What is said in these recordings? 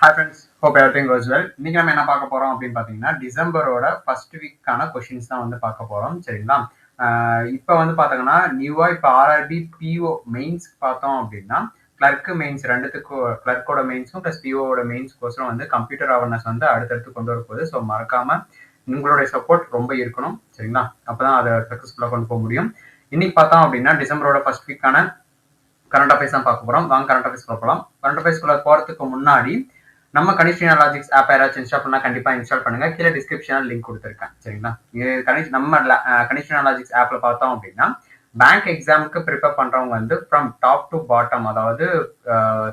Hi friends, hope everything goes well. இன்னைக்கு நம்ம என்ன பார்க்க போறோம் அப்படின்னு பார்த்தீங்கன்னா டிசம்பரோட ஃபர்ஸ்ட் வீக்கான கொஷின்ஸ் தான் வந்து பார்க்க போறோம். சரிங்களா? இப்போ வந்து பார்த்தீங்கன்னா நியூவா இப்போ ஆர்ஆர்பி பிஓ மெயின்ஸ் பார்த்தோம் அப்படின்னா கிளர்க்கு மெயின்ஸ் ரெண்டுத்துக்கும் கிளர்க்கோட மெயின்ஸும் ப்ளஸ் பிஓட மெயின்ஸ் கோசரம் வந்து கம்ப்யூட்டர் அவேர்னஸ் வந்து அடுத்தடுத்து கொண்டு வர போகுது. ஸோ மறக்காம உங்களுடைய சப்போர்ட் ரொம்ப இருக்கணும். சரிங்களா? அப்பதான் அதை சக்ஸஸ்ஃபுல்லாக கொண்டு போக முடியும். இன்னைக்கு பார்த்தோம் அப்படின்னா டிசம்பரோட ஃபர்ஸ்ட் வீக்கான கரண்ட் அஃபேர்ஸ் தான் பார்க்க போறோம். வாங்க கரண்ட் அஃபேர்ஸ் பார்க்கலாம். கரண்ட் அஃபேர்ஸ்குள்ள போறதுக்கு முன்னாடி நம்ம kaneeshreenalogics ஆப் யாராச்சும் இன்ஸ்டால் பண்ணா கண்டிப்பா இன்ஸ்டால் பண்ணுங்க. கீழே டிஸ்கிரிப்ஷனில் லிங்க் கொடுத்துருக்கேன். சரிங்களா? இது நம்ம kaneeshreenalogics ஆப்ல பார்த்தோம் அப்படின்னா பேங்க் எக்ஸாமுக்கு ப்ரிப்பேர் பண்றவங்க வந்து ஃப்ரம் டாப் டு பாட்டம், அதாவது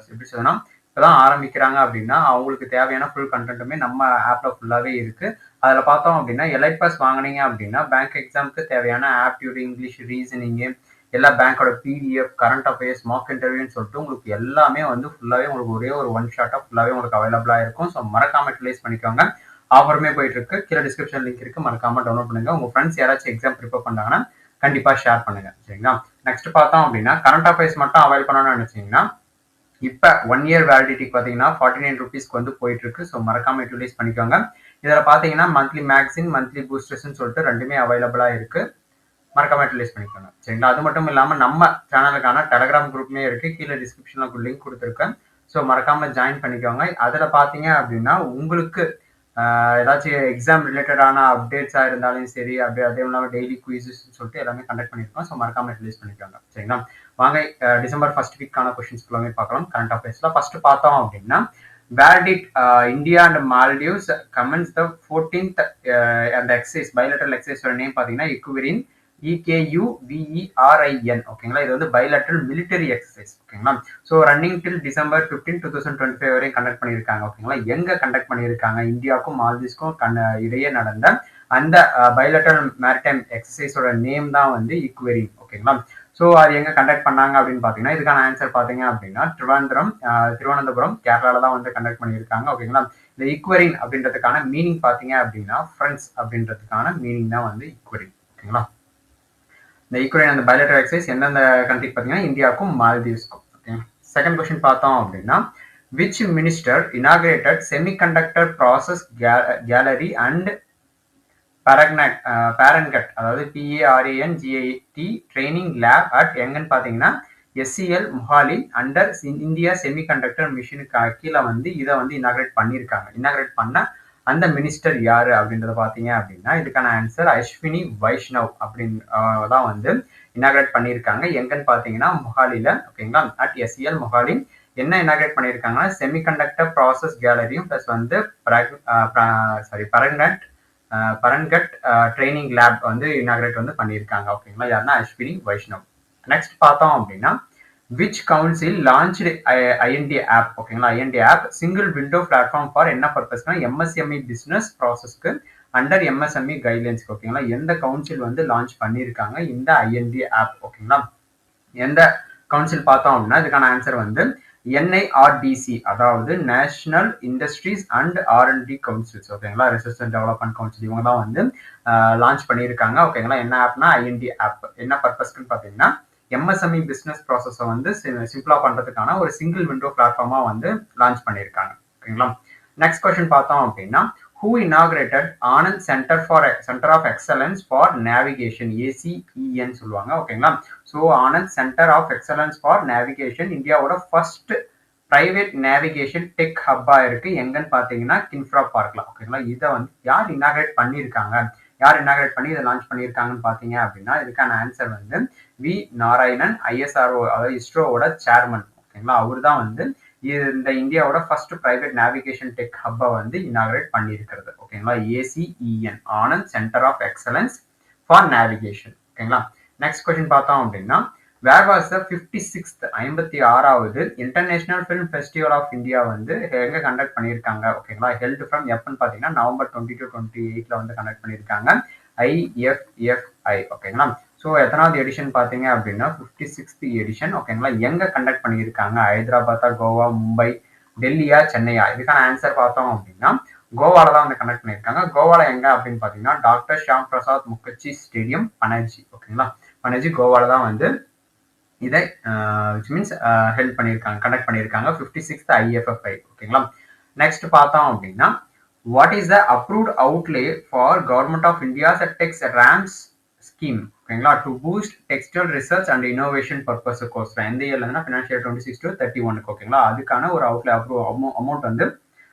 எப்படி சொல்லணும்னா இப்பதான் ஆரம்பிக்கிறாங்க அப்படின்னா அவங்களுக்கு தேவையான ஃபுல் கண்டென்ட்டுமே நம்ம ஆப்ல ஃபுல்லாவே இருக்கு. அதுல பார்த்தோம் அப்படின்னா எலைட் பாஸ் வாங்கினீங்க அப்படின்னா பேங்க் எக்ஸாமுக்கு தேவையான ஆப்டியூட், இங்கிலீஷ், ரீசனிங்கு, எல்லா பேங்கோட பிடிஎஃப், கரண்ட் அஃபேர்ஸ், மார்க் இன்டர்வியூன்னு சொல்லிட்டு உங்களுக்கு எல்லாமே வந்து ஃபுல்லாவே உங்களுக்கு ஒரே ஒரு ஒன் ஷாட்டா ஃபுல்லாவே உங்களுக்கு அவைலபிளா இருக்கும். ஸோ மறக்காம யூட்டிலைஸ் பண்ணிக்கோங்க. ஆஃபருமே போயிட்டு இருக்கு. கீழே டிஸ்கிரிப்ஷன் லிங்க் இருக்கு, மறக்காம டவுன்லோட் பண்ணுங்க. உங்க ஃப்ரெண்ட்ஸ் யாராச்சும் எக்ஸாம் ப்ரிப்பேர் பண்ணாங்கன்னா கண்டிப்பா ஷேர் பண்ணுங்க. சரிங்களா? நெக்ஸ்ட் பார்த்தோம் அப்படின்னா கரண்ட் அஃபேர்ஸ் மட்டும் அவைல் பண்ணணும்னு நினைச்சீங்கன்னா இப்ப 1 இயர் வேலிடிட்டிக்கு பாத்தீங்கன்னா 49 ருபீஸ்க்கு வந்து போயிட்டு இருக்கு. ஸோ மறக்காம யூட்டிலைஸ் பண்ணிக்கோங்க. இதுல பாத்தீங்கன்னா மந்த்லி மேக்சின், மந்த்லி பூஸ்டர்ஸ்ன்னு சொல்லிட்டு ரெண்டுமே அவைலபிளா இருக்கு. மறக்காம யூட்டிலைஸ் பண்ணிக்கோங்க. சரிங்களா? அது மட்டும் இல்லாம நம்ம சேனலுக்கான டெலகிராம் குரூப்மே இருக்கு. கீழே டிஸ்கிரிப்ஷன்ல லிங்க் கொடுத்துருக்கேன். ஸோ மறக்காம ஜாயின் பண்ணிக்கோங்க. அதுல பாத்தீங்க அப்படின்னா உங்களுக்கு ஏதாச்சும் எக்ஸாம் ரிலேட்டடான அப்டேட்ஸா இருந்தாலும் சரி, அப்படியே அதே இல்லாமல் டெய்லி குயிசஸ் சொல்லிட்டு எல்லாமே கண்டக்ட் பண்ணியிருக்கோம். ஸோ மறக்காம யூட்டிலைஸ் பண்ணிக்கோங்க. சரிங்களா? வாங்க டிசம்பர் ஃபர்ஸ்ட் வீக்கான கொஸ்டின்ஸ் எல்லாமே பார்க்கலாம். கரண்ட் அஃபேர்ஸ்ல ஃபர்ஸ்ட் பார்த்தோம் அப்படின்னா where did India and Maldives commence the 14th and exercise bilateral exercise name பார்த்தீங்கன்னா equivalent EKUVERIN. ஓகேங்களா? இது வந்து bilateral military exercise. ஓகேங்களா? ஸோ ரன்னிங் டில் டிசம்பர் 15, 2025 வரையும் கண்டக்ட் பண்ணியிருக்காங்க. ஓகேங்களா? எங்க கண்டக்ட் பண்ணியிருக்காங்க? இந்தியாவுக்கும் மால்தீவ்ஸ்க்கும் இடையே நடந்த அந்த bilateral maritime exerciseோட நேம் தான் வந்து equivalent. ஓகேங்களா? ஸோ அது எங்க கண்டக்ட் பண்ணாங்க அப்படின்னு பாத்தீங்கன்னா இதுக்கான ஆன்சர் பாத்தீங்க அப்படின்னா திருவனந்தபுரம் கேரளால தான் வந்து கண்டக்ட் பண்ணியிருக்காங்க. ஓகேங்களா? இந்த ஈக்வரின் அப்படின்றதுக்கான மீனிங் பாத்தீங்க அப்படின்னா ஃப்ரெண்ட்ஸ் அப்படின்றதுக்கான மீனிங் தான் வந்து ஈக்வரின். ஓகேங்களா? இந்த ஈக்வரின் அந்த பைலேட்டரல் எக்ஸசைஸ் எந்தெந்த கண்ட்ரிக்கு பாத்தீங்கன்னா இந்தியாவுக்கும் மால்தீவ்ஸ்க்கும். ஓகே. செகண்ட் கொஸ்டின் பார்த்தோம் அப்படின்னா which minister inaugurated semiconductor process gallery and பாரன்கட், அதாவது PARANGAT ட்ரைனிங் லேப் அட் எங்கன்னு பாத்தீங்கன்னா SCL Mohali under India semiconductor மிஷினுக்கு கீழே வந்து இதை வந்து இனாகிரேட் பண்ணியிருக்காங்க. இனாகிரேட் பண்ண அந்த மினிஸ்டர் யாரு அப்படின்றத பாத்தீங்க அப்படின்னா இதுக்கான ஆன்சர் அஸ்வினி வைஷ்ணவ் அப்படின்னு தான் வந்து இனாகிரேட் பண்ணியிருக்காங்க. எங்கன்னு பாத்தீங்கன்னா மொஹாலில. ஓகேங்களா? அட் SCL மொஹாலி என்ன இனாகிரேட் பண்ணியிருக்காங்கன்னா செமிகண்டக்டர் ப்ராசஸ் கேலரியும் பிளஸ் வந்து பரன்கட் ட்ரைனிங் லேப் வந்து இனாகிரேட் வந்து பண்ணியிருக்காங்க. ஓகேங்களா? யாருன்னா அஸ்வினி வைஷ்ணவ். நெக்ஸ்ட் பார்த்தோம் அப்படின்னா which council launched INT app. ஓகேங்களா? INT app single window platform for என்ன பர்பஸ்னா MSME பிசினஸ் ப்ராசஸ்க்கு அண்டர் MSME கைட்லைன்ஸ்க்கு. ஓகேங்களா? எந்த கவுன்சில் வந்து லான்ச் பண்ணியிருக்காங்க இந்த ஐஎன்டி ஆப். ஓகேங்களா? எந்த கவுன்சில் பார்த்தோம் அப்படின்னா இதுக்கான ஆன்சர் வந்து NIRDC, அதாவது national industries and R&D councils. ஓகேங்களா? ரிசர்ச் அண்ட் டெவலப்மெண்ட் கவுன்சில் இவங்க தான் வந்து லான்ச் பண்ணியிருக்காங்க. ஓகேங்களா? என்ன ஆப்னா ஐஎன்டி ஆப். என்ன பர்பஸ்க்குன்னு பார்த்தீங்கன்னா MSME பிசினஸ் ப்ராசஸை வந்து சிம்பிளா பண்றதுக்கான ஒரு சிங்கிள் விண்டோ பிளாட்ஃபார்மா வந்து லான்ச் பண்ணியிருக்காங்க. ஓகேங்களா? நெக்ஸ்ட் கொஸ்டின் பார்த்தோம் அப்படின்னா who inaugurated Anand Center of Excellence for Navigation, ACEN சொல்லுவாங்க. ஓகேங்களா? So Anand centre of excellence for navigation இந்தியாவோட ஃபர்ஸ்ட் பிரைவேட் நேவிகேஷன் டெக் ஹப்பா இருக்கு. எங்கன்னு பாத்தீங்கன்னா கின்ஃப்ரா பார்க்ல. ஓகேங்களா? இதை வந்து யார் இனாகிரேட் பண்ணியிருக்காங்க, யார் இனாகிரேட் பண்ணி இதை லான்ச் பண்ணியிருக்காங்கன்னு பாத்தீங்க அப்படின்னா இதுக்கான ஆன்சர் வந்து வி நாராயணன், ISRO அதாவது இஸ்ரோவோட சேர்மன். ஓகேங்களா? அவர் தான் வந்து இந்த இந்தியாவோட ஃபர்ஸ்ட் பிரைவேட் நேவிகேஷன் டெக் ஹப்பை வந்து இனாகிரேட் பண்ணியிருக்கிறது. ஓகேங்களா? ACEN Anand centre of excellence for navigation. ஓகேங்களா? நெக்ஸ்ட் கொஸ்டின் பார்த்தோம் அப்படின்னா வேர் வாஸ் த 56வது international film festival of India வந்து எங்க கண்டக்ட் பண்ணியிருக்காங்க. ஓகேங்களா? ஹெல்ட் ஃப்ரம் எப்பன்னு பாத்தீங்கன்னா நவம்பர் 20 to 28 வந்து கண்டக்ட் பண்ணியிருக்காங்க. IFFI. ஓகேங்களா? ஸோ எத்தனாவது எடிஷன் பாத்தீங்க அப்படின்னா 56th எடிஷன். ஓகேங்களா? எங்க கண்டக்ட் பண்ணியிருக்காங்க? ஹைதராபாத்தா, கோவா, மும்பை, டெல்லியா, சென்னையா? இதுக்கான ஆன்சர் பார்த்தோம் அப்படின்னா கோவால தான் வந்து கண்டக்ட் பண்ணியிருக்காங்க. கோவால எங்க அப்படின்னு பாத்தீங்கன்னா டாக்டர் ஷியாம் பிரசாத் முகர்ஜி ஸ்டேடியம், பனஜி. ஓகேங்களா? பனஜி கோவால தான் வந்து இதை விச் மீன்ஸ் ஹெல்ப் பண்ணியிருக்காங்க, கண்டக்ட் பண்ணியிருக்காங்க 56th IFFI. ஓகேங்களா? நெக்ஸ்ட் பார்த்தோம் அப்படின்னா what is the approved outlay for government of India's tax ramps scheme ஓகேங்களா to boost textile research and innovation purpose course எந்த இயர்லன்னா ஃபினான்ஷியல் 26 to 31 ஓகேங்களா அதுக்கான ஒரு அவுட்லே அமௌண்ட் வந்து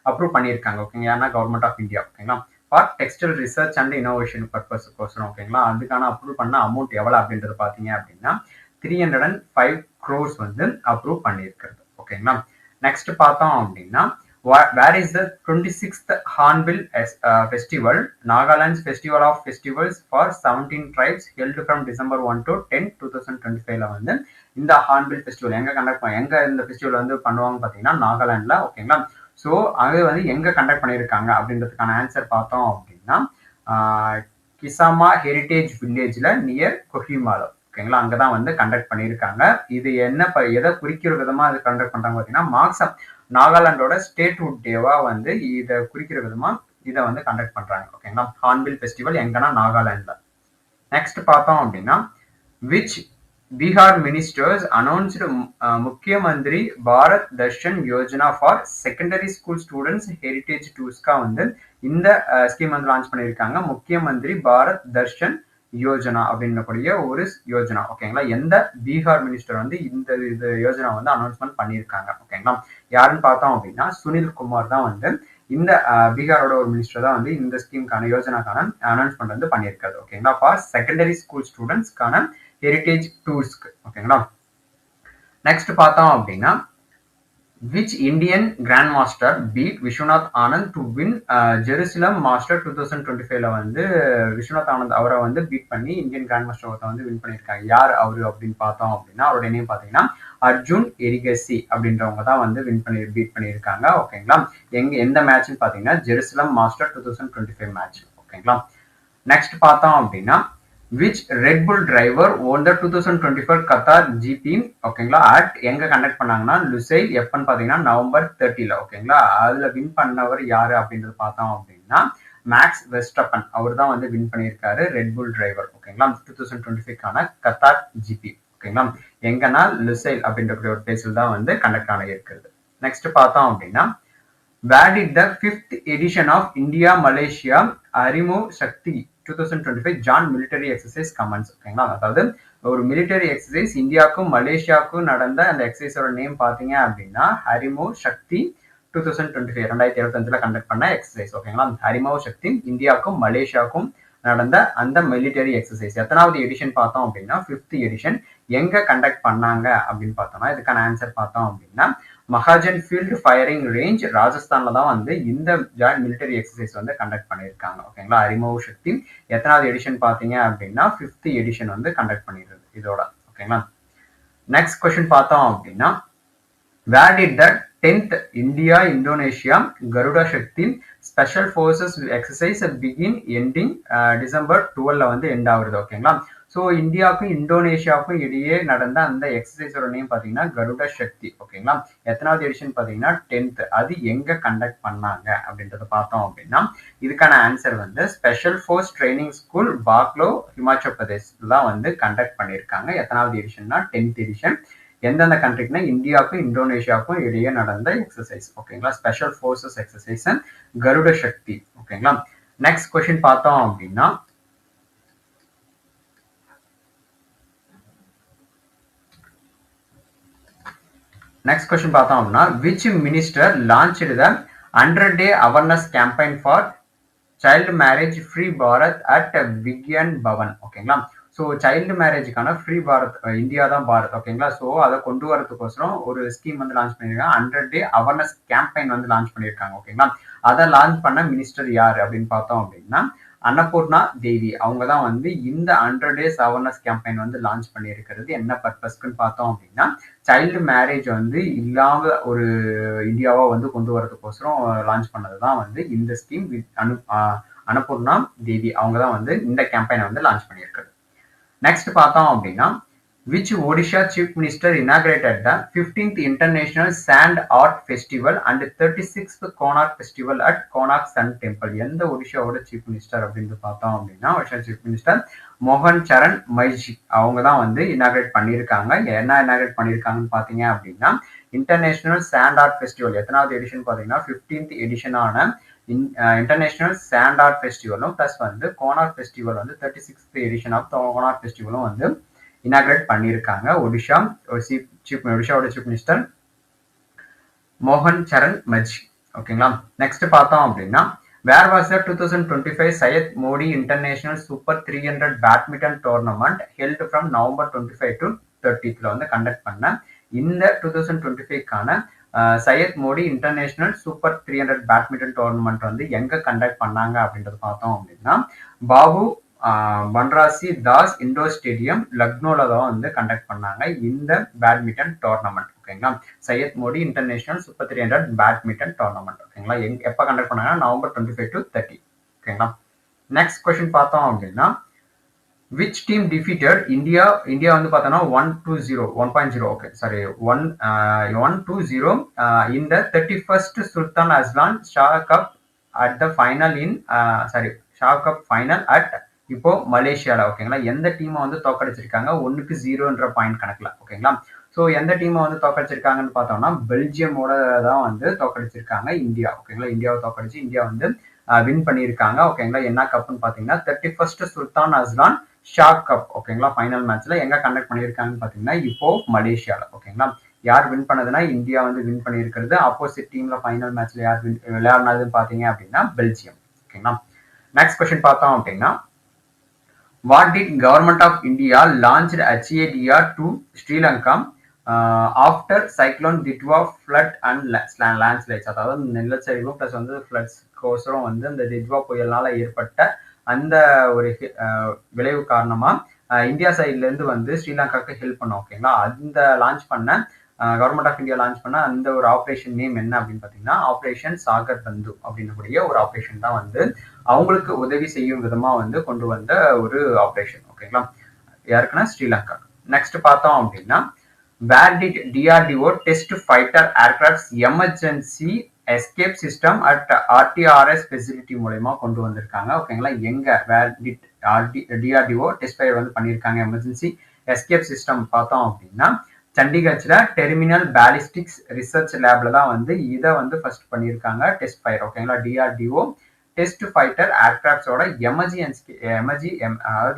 அப்ரூவ் பண்ணியிருக்காங்க ஓகேங்க ஏன்னா கவர்மெண்ட் ஆஃப் இந்தியா ஓகேங்களா for textile research and innovation purpose course ஓகேங்களா அதுக்கான அப்ரூவ் பண்ண அமௌண்ட் எவ்வளவு அப்படின்றது பாத்தீங்க அப்படின்னா 305 crores வந்து அப்ரூவ் பண்ணியிருக்கிறது ஓகேங்களா நெக்ஸ்ட் பார்த்தோம் அப்படின்னா where is the 26th Hornbill festival Nagaland's festival of festivals for 17 tribes held from December 1 to 10 2025 வந்து இந்த ஹார்ன்பில் ஃபெஸ்டிவல் எங்க கண்டக்ட் எங்க இந்த ஃபெஸ்டிவல் வந்து பண்ணுவாங்க பாத்தீங்கன்னா நாகாலாந்துல ஓகேங்களா ஸோ அது வந்து எங்க கண்டக்ட் பண்ணியிருக்காங்க அப்படின்றதுக்கான ஆன்சர் பார்த்தோம் அப்படின்னா கிசாமா ஹெரிட்டேஜ் வில்லேஜ்ல நியர் கொஹிமாலோ ஓகேங்களா அங்கதான் வந்து கண்டக்ட் பண்ணியிருக்காங்க இது என்ன எதை குறிக்கிற விதமா அது கண்டக்ட் பண்றாங்க பாத்தீங்கன்னா மார்க்ஸம் நாகாலாண்டோட ஸ்டேட்ஹுட் டேவா வந்து இதை குறிக்கிற விதமா இதை வந்து கண்டக்ட் பண்றாங்க ஓகேங்களா ஹார்ன்பில் ஃபெஸ்டிவல் எங்கன்னா நாகாலாந்துல நெக்ஸ்ட் பார்த்தோம் அப்படின்னா which Bihar ministers announced Mukhya Mantri Bharat Darshan Yojana for secondary school students heritage டூர்ஸ்க்கா வந்து இந்த ஸ்கீம் வந்து லான்ச் பண்ணியிருக்காங்க முக்கிய மந்திரி பாரத் தர்ஷன் யோஜனா அப்படின்னக்கூடிய ஒரு யோஜனா ஓகேங்களா எந்த பீகார் மினிஸ்டர் வந்து இந்த யோஜனா வந்து அனௌன்ஸ்மெண்ட் பண்ணியிருக்காங்க ஓகேங்களா யாருன்னு பார்த்தோம் அப்படின்னா சுனில் குமார் தான் வந்து இந்த பீகாரோட ஒரு மினிஸ்டர் தான் வந்து இந்த ஸ்கீம்கான யோஜனாக்கான அனௌன்ஸ்மெண்ட் வந்து பண்ணியிருக்காரு ஓகேங்களா ஃபார் செகண்டரி ஸ்கூல் ஸ்டூடெண்ட்ஸ்க்கான ஹெரிட்டேஜ் டூர்ஸ்க்கு ஓகேங்களா நெக்ஸ்ட் பார்த்தோம் அப்படின்னா which Indian Grandmaster beat Vishwanath Anand to win Jerusalem Master 2025ல வந்து விஸ்வநாத் ஆனந்த் அவரை வந்து பீட் பண்ணி இந்தியன் கிராண்ட் மாஸ்டர் ஒருத்த வந்து வின் பண்ணியிருக்காங்க யார் அவரு அப்படின்னு பார்த்தோம் அப்படின்னா அவரோட நேம் பார்த்தீங்கன்னா அர்ஜுன் எரிகசி அப்படின்றவங்க தான் வந்து பீட் பண்ணியிருக்காங்க ஓகேங்களா எந்த மேட்ச்னு பார்த்தீங்கன்னா ஜெருசலம் மாஸ்டர் 2025 மேட்ச் ஓகேங்களா நெக்ஸ்ட் பார்த்தோம் அப்படின்னா which Red Bull driver won the 2024 Qatar GP ஓகேங்களா அட் எங்க கண்டக்ட் பண்ணாங்கன்னா லுசைல் எப்பன்னு பாத்தீங்கன்னா நவம்பர் 30ல ஓகேங்களா அதுல வின் பண்ணவர் யாரு அப்படின்றது பார்த்தோம் அப்படின்னா மேக்ஸ் வெஸ்டப்பன் அவர் தான் வந்து வின் பண்ணியிருக்காரு ரெட் புல் டிரைவர் ஓகேங்களா 2025க்கான கத்தார் ஜிபி ஓகேங்களா எங்கன்னா லுசைல் அப்படின்ற ஒரு பிளேஸ்ல தான் வந்து கண்டக்ட் ஆக இருக்கிறது நெக்ஸ்ட் பார்த்தோம் அப்படின்னா where did the 5th edition of India Malaysia Arimo Shakti 2025 John military exercise comments ஓகேங்களா அதாவது ஒரு மிலிட்டரி எக்ஸசைஸ் இந்தியாவுக்கும் மலேசியாவுக்கும் நடந்த அந்த எக்ஸசைஸோட நேம் பாத்தீங்க அப்படின்னா ஹரிமோ சக்தி 2025 2025ல கண்டக்ட் பண்ண எக்ஸசைஸ் ஓகேங்களா ஹரிமோ சக்தி இந்தியாவுக்கும் மலேசியாவுக்கும் நடந்த அந்த மிலிட்டரி எக்ஸசைஸ் எத்தனாவது எடிஷன் பார்த்தோம் அப்படின்னா 5th எடிஷன் எங்க கண்டக்ட் பண்ணாங்க அப்படின்னு பார்த்தோம்னா இதுக்கான ஆன்சர் பார்த்தோம் அப்படின்னா மகாஜன் ஃபீல்டு ஃபயரிங் ரேஞ்ச் ராஜஸ்தான்ல தான் வந்து இந்த ஜாயிண்ட் மிலிட்டரி எக்ஸசைஸ் வந்து கண்டக்ட் பண்ணியிருக்காங்க ஓகேங்களா அரிமோவ் சக்தி எத்தனாவது எடிஷன் பார்த்தீங்க அப்படின்னா 5th எடிஷன் வந்து கண்டக்ட் பண்ணிடுறது இதோட ஓகேங்களா நெக்ஸ்ட் கொஸ்டின் பார்த்தோம் அப்படின்னா where did the 10th India Indonesia Garuda Shakti Special Forces exercise begin ending December 12ல வந்து எண்ட் ஆகுது ஓகேங்களா ஸோ இந்தியாவுக்கும் இந்தோனேஷியாவுக்கும் இடையே நடந்த அந்த எக்ஸசைஸோட நேம் பார்த்தீங்கன்னா கருட சக்தி ஓகேங்களா எத்தனாவது எடிஷன் பார்த்தீங்கன்னா 10th அது எங்க கண்டக்ட் பண்ணாங்க அப்படின்றத பார்த்தோம் அப்படின்னா இதுக்கான ஆன்சர் வந்து special force training school Bakloh Himachal பிரதேஷ்ல தான் வந்து கண்டக்ட் பண்ணியிருக்காங்க எத்தனாவது எடிஷன்னா 10th எடிஷன் எந்தெந்த கண்ட்ரிக்குன்னா இந்தியாவுக்கும் இந்தோனேஷியாவுக்கும் இடையே நடந்த எக்ஸசைஸ் ஓகேங்களா special forces exercise Garuda Shakti ஓகேங்களா நெக்ஸ்ட் கொஸ்டின் பார்த்தோம் அப்படின்னா நெக்ஸ்ட் கொஸ்டின் பார்த்தோம் அப்படின்னா which minister launched the 100-day awareness campaign for child marriage free Bharat at Vigyan Bhavan ஓகேங்களா ஸோ சைல்டு மேரேஜுக்கான ஃப்ரீ பாரத் இந்தியா தான் பாரத் ஓகேங்களா ஸோ அதை கொண்டு வரதுக்கோசரம் ஒரு ஸ்கீம் வந்து லான்ச் பண்ணியிருக்காங்க 100-day அவேர்னஸ் கேம்பெயின் வந்து லான்ச் பண்ணியிருக்காங்க ஓகேங்களா அதை லான்ச் பண்ண மினிஸ்டர் யார் அப்படின்னு பார்த்தோம் அப்படின்னா அன்னபூர்ணா தேவி அவங்க தான் வந்து இந்த 100 days அவேர்னஸ் கேம்பெயின் வந்து லான்ச் பண்ணியிருக்கிறது என்ன பர்பஸ்க்குன்னு பார்த்தோம் அப்படின்னா சைல்டு மேரேஜ் வந்து இல்லாம ஒரு இந்தியாவா வந்து கொண்டு வரதுக்கோசரம் லான்ச் பண்ணது தான் வந்து இந்த ஸ்கீம் அன்னபூர்ணா தேவி அவங்க தான் வந்து இந்த கேம்பெயினை வந்து லான்ச் பண்ணியிருக்கிறது நெக்ஸ்ட் பார்த்தோம் அப்படின்னா which Odisha Chief Minister inaugurated the 15th International Sand Art Festival and 36th Konark Festival at Konark Sun Temple எந்த ஒடிஷாவோட சீஃப் மினிஸ்டர் அப்படின்னு பார்த்தோம் அப்படின்னா ஒடிஷா சீஃப் மினிஸ்டர் மோகன் சரண் மைஜி அவங்க தான் வந்து இனாகிரேட் பண்ணியிருக்காங்க என்ன இனாகிரேட் பண்ணியிருக்காங்கன்னு பார்த்தீங்க அப்படின்னா இன்டர்நேஷனல் சாண்ட் ஆர்ட் ஃபெஸ்டிவல் எத்தனாவது எடிஷன் பார்த்தீங்கன்னா 15th எடிஷனான இன்டர்நேஷனல் சாண்ட் ஆர்ட் ஃபெஸ்டிவலும் ப்ளஸ் வந்து கோனார்க் ஃபெஸ்டிவல் வந்து 36th எடிஷன் ஆஃப் கோனார்க் ஃபெஸ்டிவலும் வந்து இனாகிரேட் பண்ணியிருக்காங்க. ஒடிஷாவோட சீஃப் மினிஸ்டர் மோகன் சரண் மஜ். ஓகேங்களா. நெக்ஸ்ட் பார்த்தோம் அப்படின்னா where was the 2025 Syed Modi international super 300 badminton tournament held from November 25 to 30th வந்து கண்டக்ட் பண்ண இந்த 2025க்கான Syed Modi international super 300 badminton tournament வந்து எங்க கண்டக்ட் பண்ணாங்க அப்படின்றது பார்த்தோம் அப்படின்னா பாபு பன்ராசி தாஸ் இண்டோர் ஸ்டேடியம் லக்னோல தான் வந்து கண்டக்ட் பண்ணாங்க இந்த பேட்மிண்டன் டோர்னமெண்ட். ஓகேங்களா. Syed Modi international super 300 badminton tournament. ஓகேங்களா. எப்போ கண்டக்ட் பண்ணாங்கன்னா நவம்பர் 25 to 30. ஓகேங்களா. நெக்ஸ்ட் கொஸ்டின் பார்த்தோம் அப்படின்னா which team defeated India வந்து பார்த்தோம்னா 1-0 okay sorry 1-0 in the 31st Sultan Azlan Shah Cup at the final in Shah Cup final at இப்போ மலேசியால. ஓகேங்களா. எந்த டீமை வந்து தோக்கடிச்சிருக்காங்க 1-0 பாயிண்ட் கணக்குல. ஓகேங்களா. ஸோ எந்த டீமை வந்து தோக்கடிச்சிருக்காங்கன்னு பார்த்தோம்னா பெல்ஜியமோட தான் வந்து தோக்கடிச்சிருக்காங்க இந்தியா. ஓகேங்களா. இந்தியாவை தோக்கடிச்சு இந்தியா வந்து வின் பண்ணியிருக்காங்க. ஓகேங்களா. என்ன கப்னு பார்த்தீங்கன்னா 31st Sultan Azlan Shah cup. ஓகேங்களா. ஃபைனல் மேட்ச்ல எங்க கண்டக்ட் பண்ணியிருக்காங்கன்னு பார்த்தீங்கன்னா இப்போ மலேசியால. ஓகேங்களா. யார் வின் பண்ணதுன்னா இந்தியா வந்து வின் பண்ணியிருக்கிறது. ஆப்போசிட் டீம்ல ஃபைனல் மேட்ச்ல யார் விளையாடினதுன்னு பார்த்தீங்க அப்படின்னா பெல்ஜியம். ஓகேங்களா. நெக்ஸ்ட் கொஸ்டின் பார்த்தோம் அப்படின்னா what did government of India launched HADR to Sri Lanka after cyclone Ditwa flood and landslides. அதாவது நிலச்சரிவு பிளஸ் வந்து ஃப்ளட்ஸ் கோசரம் வந்து இந்த டிட்வா புயல்னால ஏற்பட்ட அந்த ஒரு விளைவு காரணமா இந்தியா சைட்ல இருந்து வந்து ஸ்ரீலங்காவுக்கு ஹெல்ப் பண்ணோம். ஓகேங்களா. அந்த லான்ச் பண்ண கவர்மெண்ட் ஆஃப் இந்தியா லான்ச் பண்ண அந்த ஒரு ஆப்ரேஷன் நேம் என்ன அப்படின்னு பார்த்தீங்கன்னா ஆப்ரேஷன் சாகர் பந்து அப்படின்னக்கூடிய ஒரு ஆப்ரேஷன் தான் வந்து அவங்களுக்கு உதவி செய்யும் விதமா வந்து கொண்டு வந்த ஒரு ஆப்ரேஷன். ஓகேங்களா. யாருக்குன்னா ஸ்ரீலங்கா. நெக்ஸ்ட் பார்த்தோம் அப்படின்னா where did DRDO test fighter aircraft emergency escape system at RTRS facility மூலமா கொண்டு வந்திருக்காங்க. ஓகேங்களா. எங்க where did DRDO test fire வந்து பண்ணியிருக்காங்க எமர்ஜென்சி எஸ்கேப் சிஸ்டம் பார்த்தோம் அப்படின்னா சண்டிகர்ல டெர்மினல் பேலிஸ்டிக்ஸ் ரிசர்ச் லேப்ல தான் வந்து இதை வந்து ஃபர்ஸ்ட் பண்ணியிருக்காங்க டெஸ்ட் ஃபயர். ஓகேங்களா. டிஆர்டிஓ டெஸ்ட் ஃபைட்டர் ஏர்கிராஃப்டோட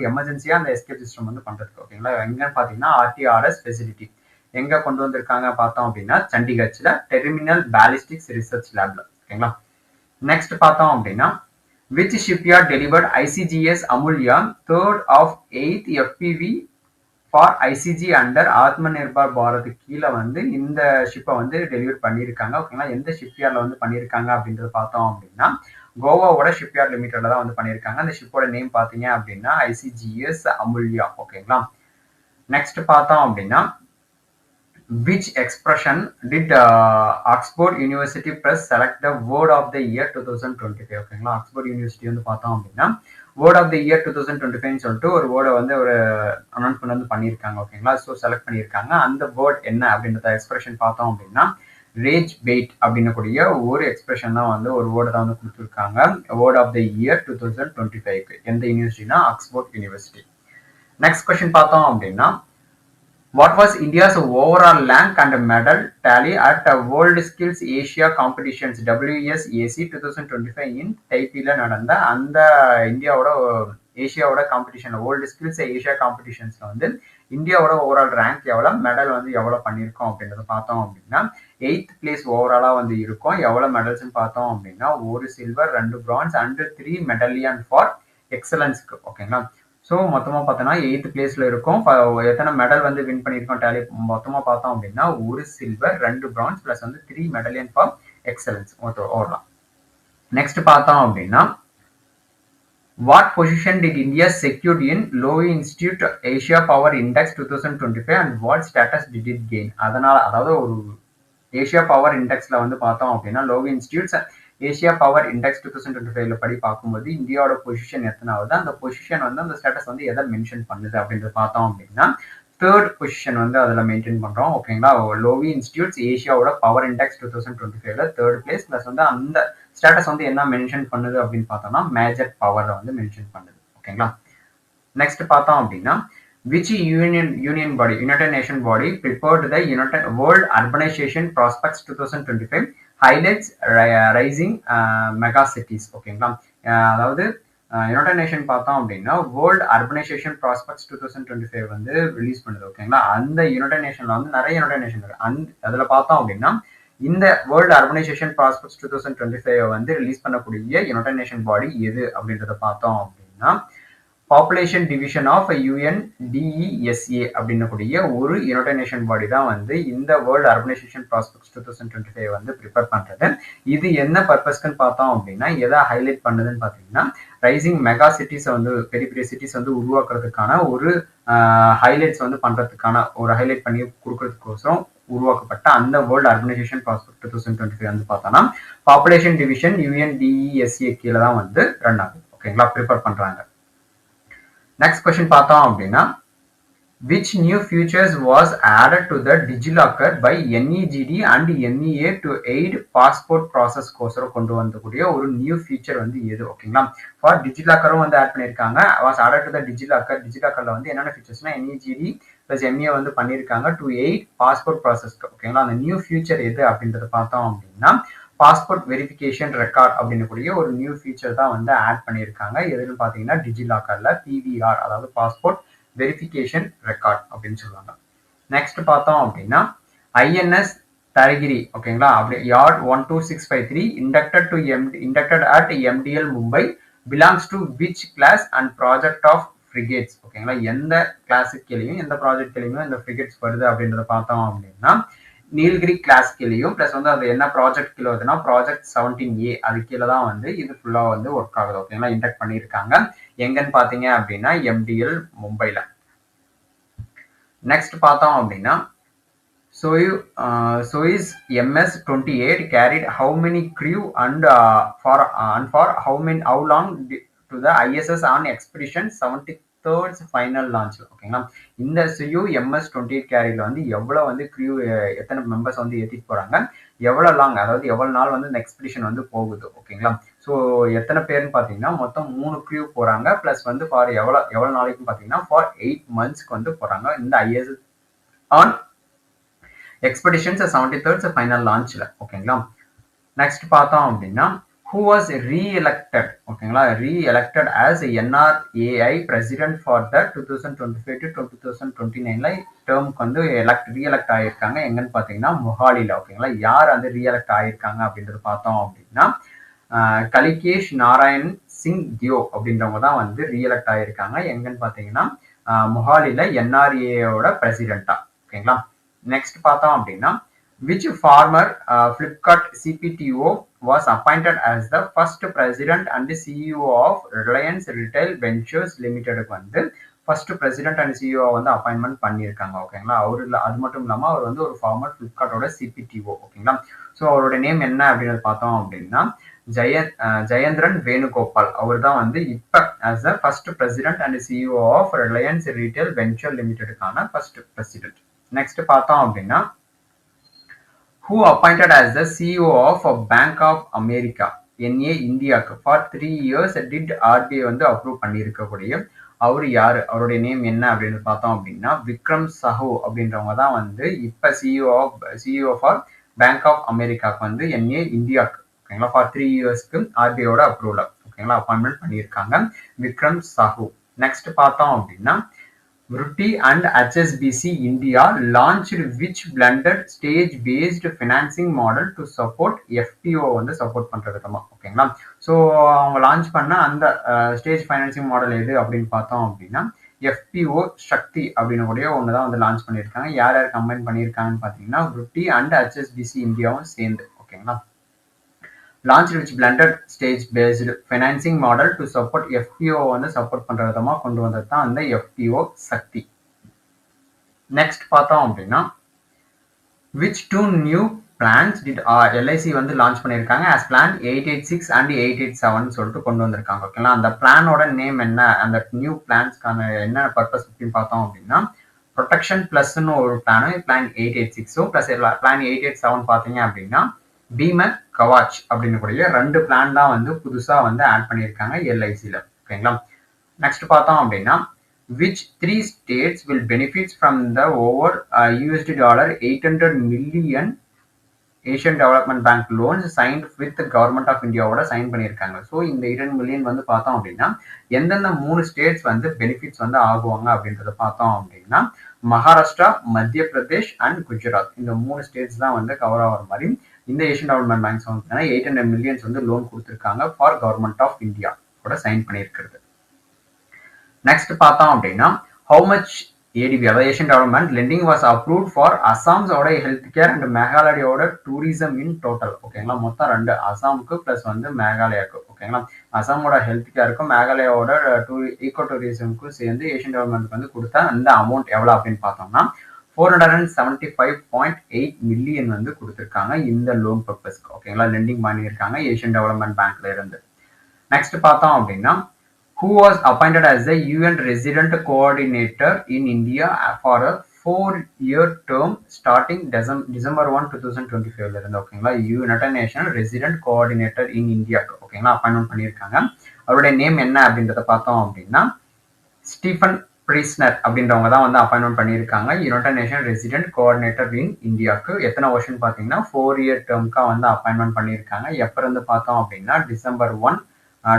எமர்ஜென்சியா அந்த எஸ்கேப் சிஸ்டம் வந்து பண்றதுக்கு. ஓகேங்களா. எங்கன்னு பாத்தீங்கன்னா ஆர்டிஆர்எஸ் ஃபெசிலிட்டி எங்க கொண்டு வந்திருக்காங்க பார்த்தோம் அப்படின்னா சண்டிகர்ல டெர்மினல் பேலிஸ்டிக்ஸ் ரிசர்ச் லேப்ல. ஓகேங்களா. நெக்ஸ்ட் பார்த்தோம் அப்படின்னா which shipyard delivered ICGS Amulya 3rd of 8th FPV for ICG under Atma Nirbhar Bharat கீழே வந்து இந்த ஷிப்பை வந்து டெலிவரி பண்ணியிருக்காங்க. ஓகேங்களா. எந்த ஷிப்யார்ட்ல வந்து பண்ணியிருக்காங்க அப்படின்றது பார்த்தோம் அப்படின்னா கோவாவோட ஷிப்யார்ட் லிமிட்டட்ல தான் வந்து பண்ணியிருக்காங்க. அந்த ஷிப்போட நேம் பார்த்தீங்க அப்படின்னா ஐசிஜிஎஸ் அமுல்யா. ஓகேங்களா. நெக்ஸ்ட் பார்த்தோம் அப்படின்னா which expression did Oxford University Press select the word of the year 2025? ஓகேங்களா. ஆக்ஸ்போர்ட் யூனிவர்சிட்டி வந்து பார்த்தோம் அப்படின்னா வேர்ட் ஆஃப் த இயர் 2025 சொல்லிட்டு ஒரு வேர்டை வந்து ஒரு அனௌன்ஸ்மெண்ட் வந்து பண்ணியிருக்காங்க. ஓகேங்களா. ஸோ செலக்ட் பண்ணியிருக்காங்க. அந்த வேர்ட் என்ன அப்படின்றத எக்ஸ்பிரஷன் பார்த்தோம் அப்படின்னா ரேஜ் பெயிட் அப்படின்னக்கூடிய ஒரு எக்ஸ்பிரஷன் தான் வந்து ஒரு வேர்டை தான் வந்து கொடுத்துருக்காங்க வேர்ட் ஆஃப் த இயர் 2025. எந்த யூனிவர்சிட்டினா ஆக்ஸ்போர்ட் யூனிவர்சிட்டி. நெக்ஸ்ட் கொஸ்டின் பார்த்தோம் அப்படின்னா what was India's overall rank and medal tally at World Skills Asia Competitions WSAC 2025 in டைப்பில நடந்த அந்த இந்தியாவோட ஏசியாவோட காம்படிஷன்ல வேர்ல்டு ஸ்கில்ஸ் ஏஷியா காம்படிஷன்ஸ்ல வந்து இந்தியாவோட ஓவரால் ரேங்க் எவ்வளவு மெடல் வந்து எவ்வளவு பண்ணியிருக்கோம் அப்படின்றத பார்த்தோம் அப்படின்னா 8th பிளேஸ் ஓவராலா வந்து இருக்கும். எவ்வளவு மெடல்ஸ் பார்த்தோம் அப்படின்னா 1 சில்வர் 2 பிரான்ஸ் அண்ட் 3 மெடலியன் ஃபார் எக்ஸலன்ஸ்க்கு. ஓகேங்களா. ஸோ மொத்தமாக பார்த்தோன்னா 8th பிளேஸ்ல இருக்கும். எத்தனை மெடல் வந்து வின் பண்ணியிருக்கோம் டேலி மொத்தமாக பார்த்தோம் அப்படின்னா 1 சில்வர் 2 பிரான்ஸ் பிளஸ் வந்து 3 மெடலியன் ஃபார் எக்ஸலன்ஸ் ஓவரலாம். நெக்ஸ்ட் பார்த்தோம் அப்படின்னா what position did India secured in லோவி institute Asia power index 2025 and what status did it gain? அதனால அதாவது ஒரு ஏஷியா பவர் இண்டெக்ஸ்ல வந்து பார்த்தோம் அப்படின்னா லோவி இன்ஸ்டிடியூட்ஸ் ஏஷியா பவர் இண்டெக்ஸ் 2025 படி பார்க்கும்போது இந்தியாவோட பொசிஷன் எத்தனாவது அந்த பொசிஷன் வந்து அந்த ஸ்டேட்டஸ் வந்து எதை மென்ஷன் பண்ணுது அப்படின்றது பார்த்தோம் அப்படின்னா 3rd பொசிஷன் வந்து அதில் மெயின்டைன் பண்றோம். ஓகேங்களா. லோவி இன்ஸ்டிடியூட்ஸ் ஏஷியாவோட power index 2025 3rd place plus வந்து அந்த ஸ்டேட்டஸ் வந்து என்ன மென்ஷன் பண்ணுது அப்படின்னு பார்த்தோம்னா மேஜர் பவரை வந்து மென்ஷன் பண்ணுது. ஓகேங்களா. நெக்ஸ்ட் பார்த்தோம் அப்படின்னா which union body, United Nation body prepared the United World Urbanization Prospects 2025 highlights rising mega cities. ஓகேங்களா, அதாவது யுனைடெட் நேஷன் பார்த்தோம் அப்படின்னா வேர்ல்டு அர்பனைசேஷன் ப்ராஸ்பெக்ட்ஸ் 2025 வந்து ரிலீஸ் பண்ணுது. ஓகேங்களா, அந்த யுனைடெட் நேஷன்ல வந்து நிறைய யுனைடெட் நேஷன் இருக்கு. அதுல பார்த்தோம் அப்படின்னா இந்த வேர்ல்டு அர்பனைசேஷன் ப்ராஸ்பெக்ட்ஸ் 2025 வந்து ரிலீஸ் பண்ணக்கூடிய யுனைடெட் நேஷன் பாடி எது அப்படின்றத பார்த்தோம் அப்படின்னா பாப்புலேஷன் டிவிஷன் ஆஃப் UNDESA அப்படின்னக்கூடிய ஒரு யுனைடெட் நேஷன் பாடி தான் வந்து இந்த வேர்ல்டு அர்பனைசேஷன் ப்ராஸ்பெக்ட்ஸ் 2025 வந்து ப்ரிப்பேர் பண்றது. இது என்ன பர்பஸ்க்குன்னு பார்த்தோம் அப்படின்னா எதை ஹைலைட் பண்ணுதுன்னு பார்த்தீங்கன்னா ரைசிங் மெகா சிட்டிஸை வந்து பெரிய பெரிய சிட்டிஸ் வந்து உருவாக்குறதுக்கான ஒரு ஹைலைட்ஸ் வந்து பண்றதுக்கான ஒரு ஹைலைட் பண்ணி கொடுக்கறதுக்கோசரம் உருவாக்கப்பட்ட அந்த வேர்ல்டு அர்பனைசேஷன் ப்ராஸ்பெக்ட் 2025 வந்து பார்த்தோம்னா பாப்புலேஷன் டிவிஷன் UNDESA கீழே தான் வந்து ரன் ஆகுது. ஓகேங்களா, ப்ரிப்பேர் பண்றாங்க. Next question பார்த்தோம் அப்படின்னா which new features was added to the DigiLocker by NEGD and NEA to aid passport process கோசரம் கொண்டு வந்தக்கூடிய ஒரு நியூ ஃபீச்சர் வந்து எது? ஓகேங்களா, ஃபார் டிஜிலாக்கரும் வந்து ஆட் பண்ணியிருக்காங்க. Was added to the DigiLocker. டிஜிலாக்கர்ல வந்து என்னென்ன ஃபீச்சர்ஸ்னா NEGD பிளஸ் MA வந்து பண்ணியிருக்காங்க டு எய்ட் பாஸ்போர்ட் ப்ராசஸ்க்கு. ஓகேங்களா, அந்த நியூ ஃபீச்சர் எது அப்படின்றத பார்த்தோம் அப்படின்னா பாஸ்போர்ட் வெரிஃபிகேஷன் ரெக்கார்ட் அப்படின்னு கூடிய ஒரு நியூ ஃபீச்சர் தான் வந்து ஆட் பண்ணியிருக்காங்க. எதுன்னு பார்த்தீங்கன்னா டிஜிலாக்கர்ல PVR, அதாவது பாஸ்போர்ட் வெரிஃபிகேஷன் ரெக்கார்ட் அப்படின்னு சொல்லுவாங்க. நெக்ஸ்ட் பார்த்தோம் அப்படின்னா INS தரகிரி. ஓகேங்களா, அப்படி yard 12653 inducted at MDL Mumbai belongs to which class and project of frigates. ஓகேங்களா, எந்த கிளாஸுக்குலையும் எந்த ப்ராஜெக்ட்லையும் இந்த ஃப்ரிகேட்ஸ் வருது அப்படின்றத பார்த்தோம் அப்படின்னா நீல்கிரி கிளாஸ் கீழேயும் பிளஸ் வந்து அது என்ன ப்ராஜெக்ட் கீழே வருதுன்னா ப்ராஜெக்ட் 17A அது கீழே தான் வந்து இது ஃபுல்லா வந்து ஒர்க் ஆகுது. ஓகேங்களா, இன்டெக்ட் பண்ணியிருக்காங்க. எங்கன்னு பார்த்தீங்க அப்படின்னா MDL மும்பைல. நெக்ஸ்ட் பார்த்தோம் அப்படின்னா Soyuz MS-28 carried how many crew and for how long to the ISS on expedition 73rd final launch. ஓகேங்களா, இந்த Soyuz MS-28 கேரியில வந்து எவ்வளவு வந்து crew எத்தனை மெம்பர்ஸ் வந்து ஏற்றிட்டு போறாங்க, எவ்வளவு லாங், அதாவது எவ்வளவு நாள் வந்து இந்த எக்ஸ்பிடிஷன் வந்து போகுது. ஓகேங்களா, ஸோ எத்தனை பேர்னு பார்த்தீங்கன்னா மொத்தம் 3 crew போறாங்க. பிளஸ் வந்து ஃபார் எவ்வளவு நாளைக்கு பார்த்தீங்கன்னா ஃபார் 8 monthsக்கு வந்து போறாங்க இந்த ISS on expeditions 73rd final லான்ச்ல. ஓகேங்களா, நெக்ஸ்ட் பார்த்தோம் அப்படின்னா who was re-elected. ஓகேங்களா, re-elected as NRAI president for the 2025 to 2029 டேர்முக்கு வந்து re-elect ஆயிருக்காங்க. எங்கன்னு பார்த்தீங்கன்னா மொஹாலில. ஓகேங்களா, யார் வந்து re-elect ஆயிருக்காங்க அப்படின்றது பார்த்தோம் அப்படின்னா கலிகேஷ் நாராயண் சிங் தியோ அப்படின்றவங்க தான் வந்து re-elect ஆயிருக்காங்க. எங்கன்னு பார்த்தீங்கன்னா மொஹாலில NRAயோட பிரசிடென்டா. ஓகேங்களா, நெக்ஸ்ட் பார்த்தோம் அப்படின்னா which former Flipkart CPTO was appointed as the first president and CEO of Reliance Retail Ventures Limited வந்து ஃபர்ஸ்ட் பிரசிடென்ட் அண்ட் CEO வந்து அப்பாயின்மெண்ட் பண்ணியிருக்காங்க. ஓகேங்களா, அவரு இல்லை, அது மட்டும் இல்லாமல் அவர் வந்து ஒரு ஃபார்மர் ஃப்ளிப்கார்ட்டோட CPTO. ஓகேங்களா, ஸோ அவரோட நேம் என்ன அப்படின்னு பார்த்தோம் அப்படின்னா ஜெயந்திரன் வேணுகோபால். அவர் தான் வந்து இப்போ as the first president and CEO of Reliance retail venture லிமிடெடுக்கான ஃபர்ஸ்ட் பிரசிடென்ட். நெக்ஸ்ட் பார்த்தோம் அப்படின்னா who appointed as the CEO of Bank of America NA இந்தியாவுக்கு ஃபார் 3 years did RBI வந்து அப்ரூவ் பண்ணியிருக்கக்கூடிய அவர் யாரு, அவருடைய நேம் என்ன அப்படின்னு பார்த்தோம் அப்படின்னா விக்ரம் சாஹூ அப்படின்றவங்க தான் வந்து இப்போ CEO ஃபார் பேங்க் ஆஃப் அமெரிக்காவுக்கு வந்து NA இந்தியாவுக்கு. ஓகேங்களா, ஃபார் 3 yearsக்கு RBIயோட அப்ரூவல். ஓகேங்களா, அப்பாயின்மெண்ட் பண்ணியிருக்காங்க விக்ரம் சாஹூ. நெக்ஸ்ட் பார்த்தோம் அப்படின்னா Ruti and HSBC India launched which blended stage-based financing model to support FPO வந்து சப்போர்ட் பண்ற விதமா. ஓகேங்களா, ஸோ அவங்க லான்ச் பண்ண அந்த ஸ்டேஜ் ஃபைனான்சிங் மாடல் எது அப்படின்னு பார்த்தோம் அப்படின்னா FPO சக்தி அப்படின்னு கூடிய ஒன்று தான் வந்து லான்ச் பண்ணியிருக்காங்க. யார் யார் கம்பைன் பண்ணியிருக்காங்கன்னு பார்த்தீங்கன்னா Ruti and HSBC இந்தியாவும் சேர்ந்து. ஓகேங்களா, launched which blended stage based financing model to support FPO வந்து சப்போர்ட் பண்ற விதமா கொண்டு வந்தது தான் அந்த FPO சக்தி. நெக்ஸ்ட் பார்த்தோம் அப்படின்னா which two new plans did LIC வந்து லான்ச் பண்ணியிருக்காங்க as plan 886 and 887 சொல்லிட்டு கொண்டு வந்திருக்காங்க. ஓகேங்களா, அந்த பிளானோட நேம் என்ன, அந்த நியூ பிளான்ஸ்க்கான என்ன பர்பஸ் அப்படின்னு பார்த்தோம் அப்படின்னா ப்ரொடெக்ஷன் பிளஸ்ன்னு ஒரு பிளானும் பிளான் 886 பிளஸ் பிளான் 887 பார்த்தீங்க அப்படின்னா பீம கவாச் அப்படின்னு கூடிய 2 பிளான் தான் வந்து புதுசா வந்து ஆட் பண்ணியிருக்காங்க LICல. ஓகேங்களா, நெக்ஸ்ட் பார்த்தோம் அப்படின்னா which three states will benefit from the over $800 million Asian development bank loans sign with government of இந்தியாவோட சைன் பண்ணியிருக்காங்க. ஸோ இந்த 2 மில்லியன் வந்து பார்த்தோம் அப்படின்னா எந்தெந்த 3 ஸ்டேட்ஸ் வந்து பெனிஃபிட்ஸ் வந்து ஆகுவாங்க அப்படின்றத பார்த்தோம் அப்படின்னா மகாராஷ்டிரா, மத்திய பிரதேஷ் அண்ட் குஜராத், இந்த 3 ஸ்டேட்ஸ் தான் வந்து கவர் ஆகிற மாதிரி இந்த ஏஷியன் டெவலப்மெண்ட் பேங்க்ஸ் வந்து 800 மில்லியன்ஸ் வந்து லோன் கொடுத்துருக்காங்க ஃபார் கவர்மெண்ட் ஆஃப் இந்தியா கூட சைன் பண்ணியிருக்கிறது. நெக்ஸ்ட் பார்த்தோம் அப்படின்னா ஹவு மச் ADB, அதாவது Asian development lending was approved for அசாம்ஸோட ஹெல்த் கேர் அண்ட் மேகாலயோட டூரிசம் இன் டோட்டல். ஓகேங்களா, மொத்தம் 2 அசாமுக்கு பிளஸ் வந்து மேகாலயாவுக்கு. ஓகேங்களா, அசாமோட ஹெல்த் கேருக்கும் மேகாலயோட ஈகோ டூரிசமுக்கும் சேர்ந்து ஏஷியன் டெவலப்மெண்ட் வந்து கொடுத்த அந்த அமௌண்ட் எவ்வளோ அப்படின்னு பார்த்தோம்னா 475.8 மில்லியன் வந்து கொடுத்துருக்காங்க இந்த லோன் பர்பஸ்க்கு. ஓகேங்களா, லெண்டிங் பண்ணியிருக்காங்க ஏஷியன் டெவலப்மெண்ட் பேங்க்ல இருந்து. நெக்ஸ்ட் பார்த்தோம் அப்படின்னா who was appointed as the UN Resident Coordinator in India for a 4-year term starting December 1, 2025 ல இருந்து. ஓகேங்களா, United nation resident coordinator in India. ஓகேங்களா, அப்பாயின்மெண்ட் பண்ணியிருக்காங்க. அவருடைய நேம் என்ன அப்படின்றத பார்த்தோம் அப்படின்னா ஸ்டீஃபன் பிரிஸ்னர் அப்படின்றவங்க தான் வந்து அப்பாயின்மெண்ட் பண்ணியிருக்காங்க யுனைடெட் நேஷன் ரெசிடென்ட் கோஆர்டினேட்டர் இன் இந்தியாவுக்கு. எத்தனை வருஷம் பார்த்தீங்கன்னா 4-year டேர்முக்கா வந்து அப்பாயின்மெண்ட் பண்ணியிருக்காங்க. எப்போ இருந்து பார்த்தோம் அப்படின்னா December 1,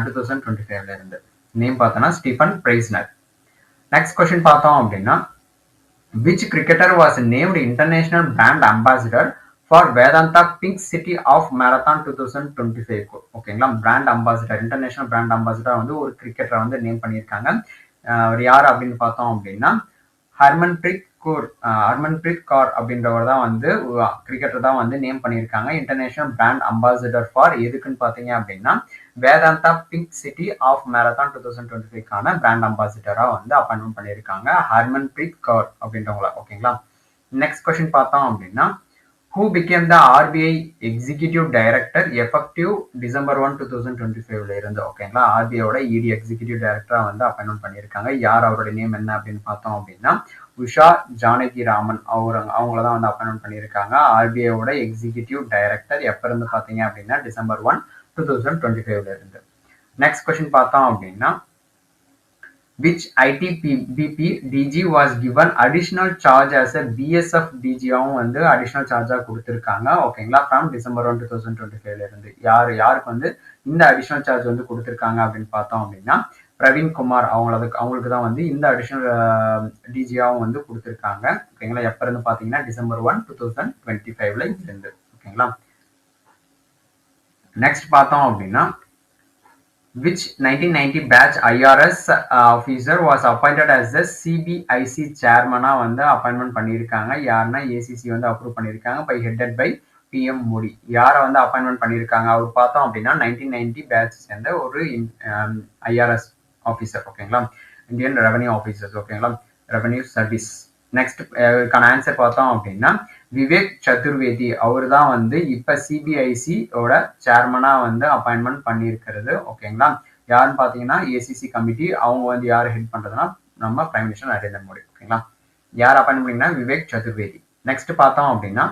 2025 ல இருந்து. நேம் பார்த்தோம்னா ஸ்டீஃபன் பிரைஸ்னர். நெக்ஸ்ட் கொஸ்டின் பார்த்தோம் அப்படின்னா which cricketer was named international brand ambassador for Vedanta Pink City of Marathon 2025? ஓகேங்களா, brand ambassador, international brand ambassador வந்து ஒரு கிரிக்கெட்டரை வந்து நேம் பண்ணியிருக்காங்க. அவர் யார் அப்படின்னு பார்த்தோம் அப்படின்னா ஹர்மன்பிரீத் கௌர் அப்படின்றவர் தான் வந்து கிரிக்கெட்டர் தான் வந்து நேம் பண்ணியிருக்காங்க இன்டர்நேஷனல் பிராண்ட் அம்பாசிடர் ஃபார் எதுக்குன்னு பார்த்தீங்க அப்படின்னா Vedanta pink city of marathon 2025க்கான பிராண்ட் அம்பாசிடரா வந்து அப்பாயின்மெண்ட் பண்ணியிருக்காங்க ஹர்மன்பிரீத் கௌர் அப்படின்றவங்கள. ஓகேங்களா, நெக்ஸ்ட் கொஸ்டின் பார்த்தோம் அப்படின்னா who became the RBI executive director effective December 1, 2025 ல இருந்து. ஓகேங்களா, ஆர்பிஐயோட இடி எக்ஸிகியூட்டிவ் டைரக்டரா வந்து அப்பாயின்மெண்ட் பண்ணியிருக்காங்க. யார், அவருடைய நேம் என்ன அப்படின்னு பார்த்தோம் அப்படின்னா உஷா ஜானகி ராமன் அவங்கள தான் வந்து அப்பாயின்மெண்ட் பண்ணியிருக்காங்க ஆர்பிஐயோட எக்ஸிகியூட்டிவ் டைரக்டர். எப்ப இருந்து பார்த்தீங்க அப்படின்னா December 1, 2025 ல இருந்து. நெக்ஸ்ட் கொஸ்டின் பார்த்தோம் அப்படின்னா which ITBP DG was given additional charge as a BSF DG-ஆவும் வந்து additional charge-ஆ கொடுத்திருக்காங்க. ஓகேங்களா, from December 1, 2025 ல இருந்து. யாருக்கு வந்து இந்த additional charge வந்து கொடுத்திருக்காங்க அப்படின்னு பார்த்தோம் அப்படின்னா பிரவீன் குமார் அவங்களுக்கு தான் வந்து இந்த அடிஷனல் டிஜியாவும் வந்து கொடுத்திருக்காங்க. ஓகேங்களா, எப்ப இருந்து பாத்தீங்கன்னா December 1, 2025 ல இருந்து. ஓகேங்களா, நெக்ஸ்ட் பார்த்தோம் அப்படின்னா which 1990 batch IRS officer was appointed as the CBIC chairman-ஆ வந்து அப்பாயின்மெண்ட் பண்ணியிருக்காங்க. யாருன்னா ACC வந்து அப்ரூவ் பண்ணியிருக்காங்க by headed by PM Modi. யாரை வந்து அப்பாயின்மெண்ட் பண்ணியிருக்காங்க அவர் பார்த்தோம் அப்படின்னா 1990 பேட்ச் சேர்ந்த ஒரு IRS ஆஃபீஸர். ஓகேங்களா, இந்தியன் ரெவன்யூ ஆஃபீஸர்ஸ். ஓகேங்களா, ரெவன்யூ சர்வீஸ். நெக்ஸ்ட் ஆன்சர் பார்த்தோம் அப்படின்னா விவேக் சதுர்வேதி அவர் தான் வந்து இப்ப சிபிஐசியோட சேர்மனா வந்து அப்பாயின்மெண்ட் பண்ணியிருக்கிறது. ஓகேங்களா, யாருன்னு பாத்தீங்கன்னா ஏசிசி கமிட்டி. அவங்க வந்து யார் ஹெட் பண்றதுன்னா நம்ம பிரைம் மினிஸ்டர் நரேந்திர மோடி. ஓகேங்களா, யார் அப்பாயின்ட் பண்ணீங்கன்னா விவேக் சதுர்வேதி. நெக்ஸ்ட் பார்த்தோம் அப்படின்னா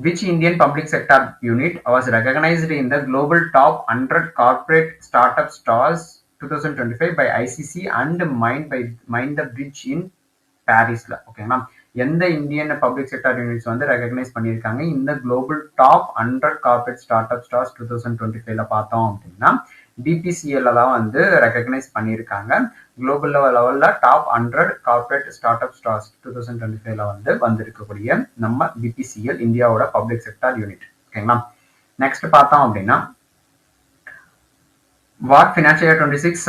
which Indian public sector unit was recognized in the global top 100 corporate startup stars 2025 by ICC and Mind the Bridge in பாரிஸ்ல. ஓகேங்களா, எந்த இந்தியன் பப்ளிக் செக்டர் யூனிட்ஸ் வந்து ரெகக்னைஸ் பண்ணியிருக்காங்க இந்த global top 100 corporate start up stars 2025ல பார்த்தோம் அப்படின்னா BPCL தான் வந்து ரெகக்னைஸ் பண்ணியிருக்காங்க. குளோபல் லெவல்ல top 100 corporate start up stars 2025ல வந்து வந்திருக்கக்கூடிய நம்ம பிபிசிஎல் இந்தியாவோட பப்ளிக் செக்டர் யூனிட். ஓகேங்களா, நெக்ஸ்ட் பார்த்தோம் அப்படின்னா what financial year 26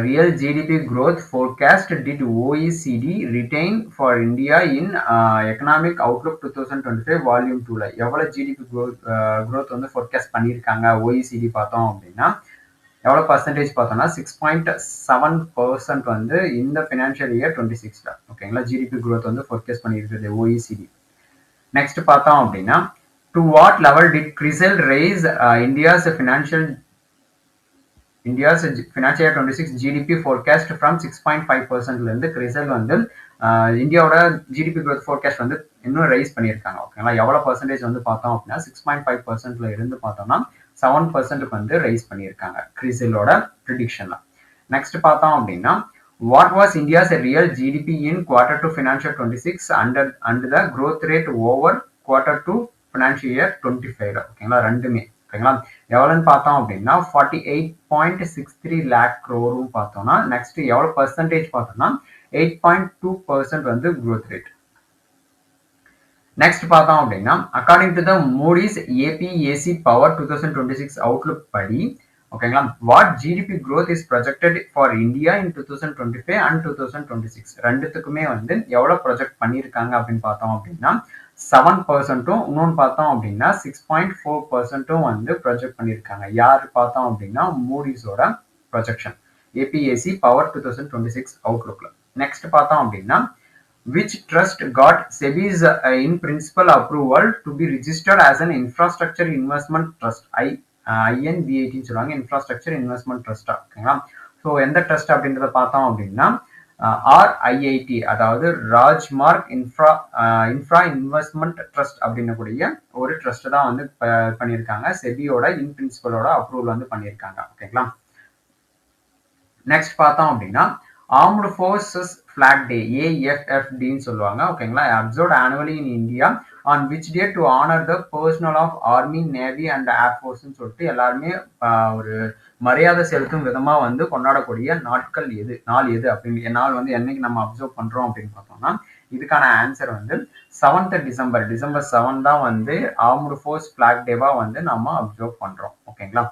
real GDP growth forecast did OECD retain for India in economic outlook 2025 volume 2ல எவ்வளவு GDP growth வந்து forecast பண்ணியிருக்காங்க OECD பார்த்தோம் அப்படின்னா எவ்வளவு பர்சன்டேஜ் பார்த்தோம்னா 6.7% வந்து இந்த financial year 26ல. ஓகேங்களா, GDP growth வந்து forecast பண்ணியிருக்கிறது OECD. நெக்ஸ்ட் பார்த்தோம் அப்படின்னா to what level did CRISIL raise India's financial year 26 GDP forecast from 6.5% இருந்து CRISIL வந்து இந்தியாவோட GDP growth forecast வந்து இன்னும் ரைஸ் பண்ணியிருக்காங்க. ஓகேங்களா, எவ்வளவு பர்சன்டேஜ் வந்து பார்த்தோம் அப்படின்னா 6.5%ல இருந்து பார்த்தோம்னா 7% வந்து ரைஸ் பண்ணியிருக்காங்க CRISILோட ப்ரிடிக்ஷன்ல. நெக்ஸ்ட் பார்த்தோம் அப்படின்னா What was India's real GDP in quarter 2 financial 26 under the growth rate over quarter 2 financial year 25? ஓகேங்களா ரெண்டுமே ஓகேங்களா எவ்வளோன்னு பார்த்தோம் அப்படின்னா 48.63 lakh crore பார்த்தோம்னா நெக்ஸ்ட் எவ்வளோ பர்சன்டேஜ் பார்த்தோம்னா 8.2% வந்து growth rate. நெக்ஸ்ட் பார்த்தோம் அப்படின்னா according to the Moody's APAC power 2026 outlook படி ஓகேங்களா what GDP growth is projected for India in 2025 and 2026 ரெண்டுத்துக்குமே வந்து எவ்வளோ ப்ரொஜெக்ட் பண்ணியிருக்காங்க அப்படின்னு பார்த்தோம் அப்படின்னா 7%, இன்னொன்று பார்த்தோம் அப்படின்னா 6.4% வந்து ப்ரொஜெக்ட் பண்ணியிருக்காங்க. யார் பார்த்தோம் அப்படின்னா மூடிஸோட ப்ரொஜெக்ஷன் ஏபிஏசி பவர் 2026 அவுட்லுக்ல. நெக்ஸ்ட் பார்த்தோம் அப்படின்னா which trust got SEBI's in principle approval to be registered as an infrastructure investment trust INVIT சொல்லுவாங்க infrastructure investment trust ஓகேங்களா ஸோ எந்த ட்ரஸ்ட் அப்படின்றத பார்த்தோம் அப்படின்னா RIIT அதாவது ராஜ்மார்க் இன்ஃப்ரா இன்வெஸ்ட்மெண்ட் ட்ரஸ்ட் அப்படின்னக்கூடிய ஒரு ட்ரஸ்ட் தான் வந்து பண்ணியிருக்காங்க செபியோட இன் பிரின்சிபலோட அப்ரூவல் வந்து பண்ணியிருக்காங்க ஓகேங்களா நெக்ஸ்ட் பார்த்தோம் அப்படின்னா ஆர்ம்டு ஃபோர்ஸஸ் ஃபிளாக் டே AFFDன்னு சொல்லுவாங்க ஓகேங்களா observed annually in India on which day to honour the personnel of army navy and ஏர்ஃபோர்ஸ்ன்னு சொல்லிட்டு எல்லாருமே ஒரு மரியாதை செலுத்தும் விதமாக வந்து கொண்டாடக்கூடிய நாள் எது அப்படின்னு நாள் வந்து என்னைக்கு நம்ம அப்சர்வ் பண்றோம் அப்படின்னு பார்த்தோம்னா இதுக்கான ஆன்சர் வந்து 7th டிசம்பர் 7 தான் வந்து ஆர்ம்டு ஃபோர்ஸ் ஃபிளாக் டேவா வந்து நம்ம அப்சர்வ் பண்றோம் ஓகேங்களா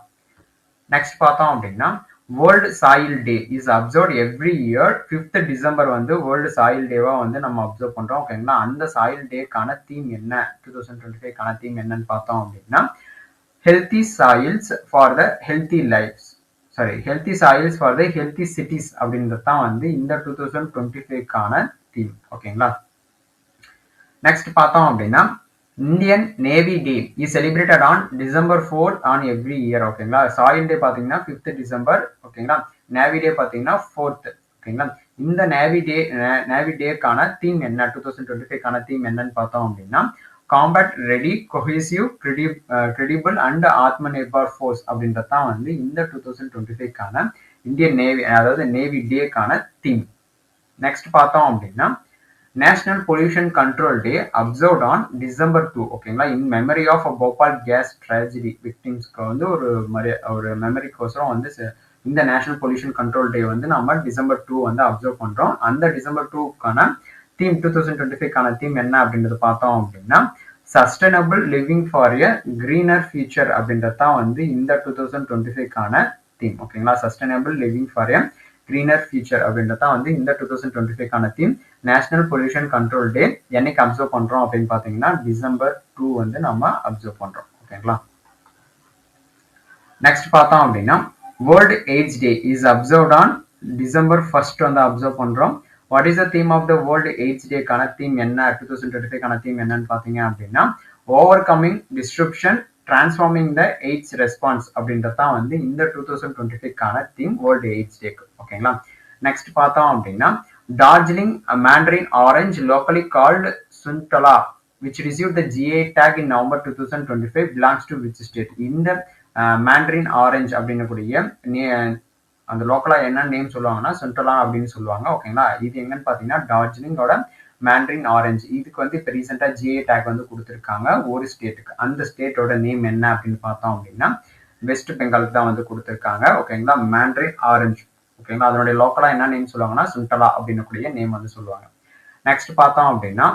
நெக்ஸ்ட் பார்த்தோம் அப்படின்னா world soil day is observe every year 5th December வந்து வேர்ல்டு சாயில் டேவா வந்து நம்ம அப்சர்வ் பண்றோம் ஓகேங்களா அந்த சாயில் டேக்கான தீம் என்ன 2025 தீம் என்னன்னு பார்த்தோம் அப்படின்னா healthy soils for the healthy lifes healthy soils for the healthy cities அப்படின்றது தான் வந்து இந்த 2025 தீம் ஓகேங்களா நெக்ஸ்ட் பார்த்தோம் அப்படின்னா Indian navy day is celebrated on December 4th on every year ஓகேங்களா சாயில் டே பார்த்தீங்கன்னா 5th டிசம்பர் ஓகேங்களா நேவி டே பார்த்தீங்கன்னா 4th ஓகேங்களா இந்த நேவி டேக்கான தீம் என்ன 2025 தீம் என்னன்னு பார்த்தோம் அப்படின்னா combat ready cohesive credible and Atma Nirbhar force அப்படின்றது தான் வந்து இந்த 2025 இந்தியன் நேவி அதாவது நேவி டேக்கான தீம் நெக்ஸ்ட் பார்த்தோம் அப்படின்னா national pollution control day observed on December 2 ஓகேங்களா in memory of Bhopal gas tragedy விக்டிம்ஸ்க்கு வந்து ஒரு மெமரிக்கோசரம் வந்து இந்த நேஷனல் பொல்யூஷன் கண்ட்ரோல் டே வந்து நம்ம December 2 வந்து அப்சர்வ் பண்றோம் அந்த December 2க்கான தீம் 2025 தீம் என்ன அப்படின்றது பார்த்தோம் அப்படின்னா sustainable living for a greener future அப்படின்றது தான் வந்து இந்த 2025 தீம் ஓகேங்களா sustainable living for a greener future அப்படின்றத வந்து இந்த 2025 தீம் நேஷனல் பொல்யூஷன் கண்ட்ரோல் டே என்னைக்கு அப்சர்வ் பண்றோம் அப்படின்னு பாத்தீங்கன்னா December 2 வந்து நம்ம அப்சர்வ் பண்றோம் ஓகேங்களா நெக்ஸ்ட் பார்த்தோம் அப்படின்னா world AIDS day is observed on December 1st வந்து அப்சர்வ் பண்றோம் what is the theme of the world AIDS டேக்கான தீம் என்ன 2025 தீம் என்னன்னு பாத்தீங்க அப்படின்னா overcoming disruption transforming the AIDS response அப்படின்றது தான் வந்து இந்த 2025 தீம் வேர்ல்டு எய்ட்ஸ் டேக்கு ஓகேங்களா நெக்ஸ்ட் பார்த்தோம் அப்படின்னா Darjeeling mandarin orange locally called Suntala which received the GI tag in November 2025 belongs to which state இந்த மேண்டரின் ஆரஞ்ச் அப்படின்னு கூடிய அந்த லோக்கலா என்ன நேம் சொல்லுவாங்கன்னா சுண்டலா அப்படின்னு சொல்லுவாங்க ஓகேங்களா இது எங்கன்னு பாத்தீங்கன்னா டார்ஜிலிங்கோட மேண்டரின் ஆரஞ்சு இதுக்கு வந்து இப்போ ரீசெண்டாக GI டேக் வந்து கொடுத்துருக்காங்க ஒரு ஸ்டேட்டுக்கு அந்த ஸ்டேட்டோட நேம் என்ன அப்படின்னு பார்த்தோம் அப்படின்னா வெஸ்ட் பெங்காலுக்கு தான் வந்து கொடுத்துருக்காங்க ஓகேங்களா மேண்டரின் ஆரஞ்சு ஓகேங்களா அதனுடைய லோக்கலாக என்ன நேம் சொல்லுவாங்கன்னா சுண்டலா அப்படின்னு கூடிய நேம் வந்து சொல்லுவாங்க நெக்ஸ்ட் பார்த்தோம் அப்படின்னா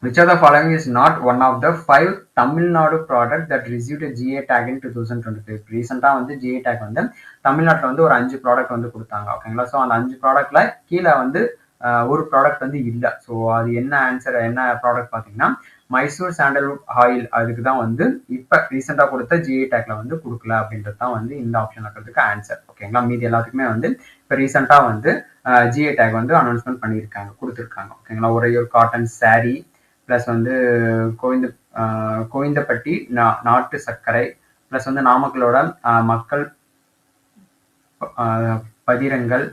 which of the following is not one of the 5 Tamil Nadu product that received a GI tag in 2025 ரீசெண்டாக வந்து GI tag வந்து தமிழ்நாட்டில் வந்து ஒரு 5 ப்ராடக்ட் வந்து கொடுத்தாங்க ஓகேங்களா ஸோ அந்த 5 ப்ராடக்ட்ல கீழே வந்து ஒரு ப்ராடக்ட் வந்து இல்லை ஸோ அது என்ன ஆன்சர் என்ன ப்ராடக்ட் பார்த்தீங்கன்னா மைசூர் சாண்டல்வுட் ஆயில் அதுக்கு தான் வந்து இப்போ ரீசெண்டாக கொடுத்த GI டேக்ல வந்து கொடுக்கல அப்படின்றது தான் வந்து இந்த ஆப்ஷன் இருக்கிறதுக்கு ஆன்சர் ஓகேங்களா மீதி எல்லாத்துக்குமே வந்து இப்போ ரீசெண்டாக வந்து GI டேக் வந்து அனௌன்ஸ்மெண்ட் பண்ணியிருக்காங்க கொடுத்துருக்காங்க ஓகேங்களா ஒரு காட்டன் சாரீ ப்ளஸ் வந்து கோவிந்தப்பட்டி நாட்டு சர்க்கரை ப்ளஸ் வந்து நாமக்கலோட மக்கள் பதிரங்கள்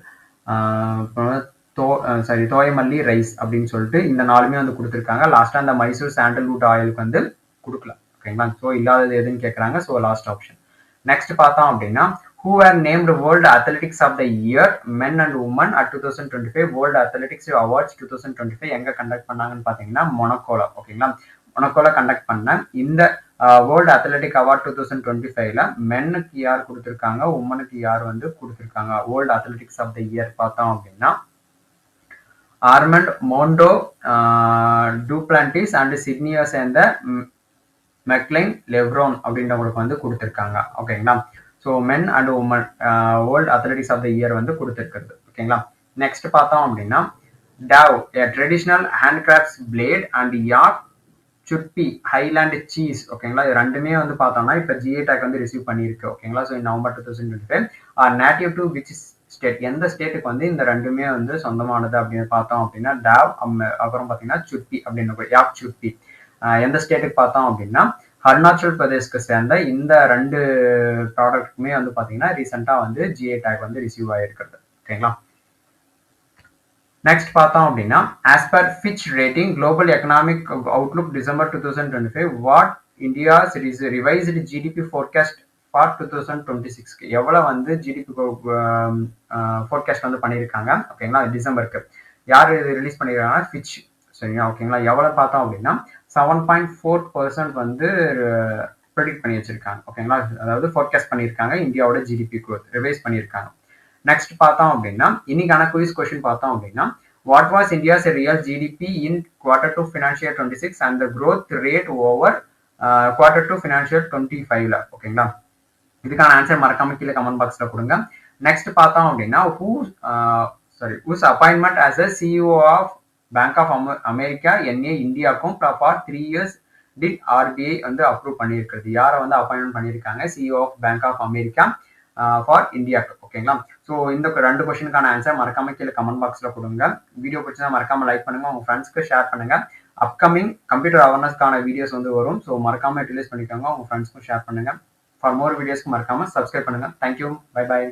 தோயமல்லி ரைஸ் அப்படின்னு சொல்லிட்டு இந்த நாலுமே வந்து கொடுத்துருக்காங்க லாஸ்டா அந்த மைசூர் சாண்டல்வுட் ஆயிலுக்கு வந்து கொடுக்கல ஓகேங்களா ஸோ இல்லாதது எதுன்னு கேட்குறாங்க ஸோ லாஸ்ட் ஆப்ஷன் நெக்ஸ்ட் பார்த்தோம் அப்படின்னா who were named World Athletics of the Year men and women at 2025 World Athletics Awards 2025 எங்க கண்டக்ட் பண்ணாங்கன்னு பாத்தீங்கன்னா மொனாக்கோல. ஓகேங்களா, மொனாக்கோல கண்டக்ட் பண்ண இந்த வேர்ல்டு அத்லெட்டிக் அவார்ட் 2025ல மென்னுக்கு யார் கொடுத்துருக்காங்க, உமனுக்கு யார் வந்து கொடுத்துருக்காங்க world athletics of the year பார்த்தோம் அப்படின்னா ஆர்மண்ட் மோண்டோ டூப்ளான்டிஸ் அண்ட் சிட்னியை சேர்ந்த மெக்லைன் லெவ்ரோன் அப்படின்றவங்களுக்கு வந்து கொடுத்துருக்காங்க. ஓகேங்களா, so men and women world athletics of the year வந்து கொடுத்துருக்குறது. ஓகேங்களா, நெக்ஸ்ட் பார்த்தோம் அப்படின்னா டவ் traditional handcrafts plate and yak சுட்பி ஹைலாண்ட் சீஸ். ஓகேங்களா, இது ரெண்டுமே வந்து பார்த்தோம்னா இப்போ ஜிஐ டேக் வந்து ரிசீவ் பண்ணியிருக்கு. ஓகேங்களா, so November 2025 native to which state, எந்த ஸ்டேட்டுக்கு வந்து இந்த ரெண்டுமே வந்து சொந்தமானது அப்படின்னு பார்த்தோம் அப்படின்னா டவ், அப்புறம் பார்த்தீங்கன்னா சுட்பி அப்படின்னு யாக் சுட்பி. எந்த ஸ்டேட்டுக்கு பார்த்தோம் அப்படின்னா அருணாச்சல் பிரதேஷ்க்கு சேர்ந்த இந்த ரெண்டு ப்ராடக்ட்டுமே வந்து பார்த்தீங்கன்னா ரீசெண்டாக வந்து ஜிஐ டேக் வந்து ரிசீவ் ஆகிருக்கிறது. ஓகேங்களா, நெக்ஸ்ட் பார்த்தோம் அப்படின்னா as per Fitch rating global economic outlook December 2025 what India's revised GDP forecast for 2026 எவ்வளவு வந்து ஜிடிபி ஃபோர்காஸ்ட் வந்து பண்ணியிருக்காங்க. ஓகேங்களா, டிசம்பருக்கு யார் ரிலீஸ் பண்ணியிருக்காங்கன்னா ஃபிட்ச். சரிங்களா, ஓகேங்களா, எவ்வளவு பார்த்தோம் அப்படின்னா 7.4% வந்து ப்ரெடிக்ட் பண்ணி வச்சிருக்காங்க. ஓகேங்களா, அதாவது ஃபோர்காஸ்ட் பண்ணியிருக்காங்க இந்தியாவோட ஜிடிபி growth ரிவைஸ் பண்ணியிருக்காங்க. நெக்ஸ்ட் பார்த்தோம் அப்படின்னா இன்னைக்கான குயிஸ் கொஸ்டின் பார்த்தோம் அப்படின்னா what was India's real GDP in Q2 FY 26 and the growth rate over Q2 FY 25ல. ஓகேங்களா, இதுக்கான ஆன்சர் மறக்காம கீழே கமெண்ட் பாக்ஸ்ல கொடுங்க. நெக்ஸ்ட் பார்த்தோம் அப்படின்னா whose appointment as a CEO of Bank of America NA இந்தியாவுக்கும் ஃபார் 3 years did RBI வந்து அப்ரூவ் பண்ணியிருக்கிறது. யாரை வந்து அப்பாயின்மெண்ட் பண்ணியிருக்காங்க, CEO of bank of America for இந்தியாவுக்கு. ஓகேங்களா, ஸோ இந்த ரெண்டு கொஸ்டினுக்கான ஆன்சர் மறக்காம கீழே கமெண்ட் பாக்ஸ்ல கொடுங்க. வீடியோ பிடிச்சா மறக்காம லைக் பண்ணுங்க, உங்க ஃப்ரெண்ட்ஸ்க்கு ஷேர் பண்ணுங்க. அப்கமிங் கம்ப்யூட்டர் அவேர்னஸ்க்கான வீடியோஸ் வந்து வரும், ஸோ மறக்காம யூட்டிலைஸ் பண்ணிக்கோங்க, உங்க ஃப்ரெண்ட்ஸ்க்கும் ஷேர் பண்ணுங்க. ஃபார் மோர் வீடியோஸ்க்கு மறக்காம சப்ஸ்கிரைப் பண்ணுங்க. Thank you, bye by.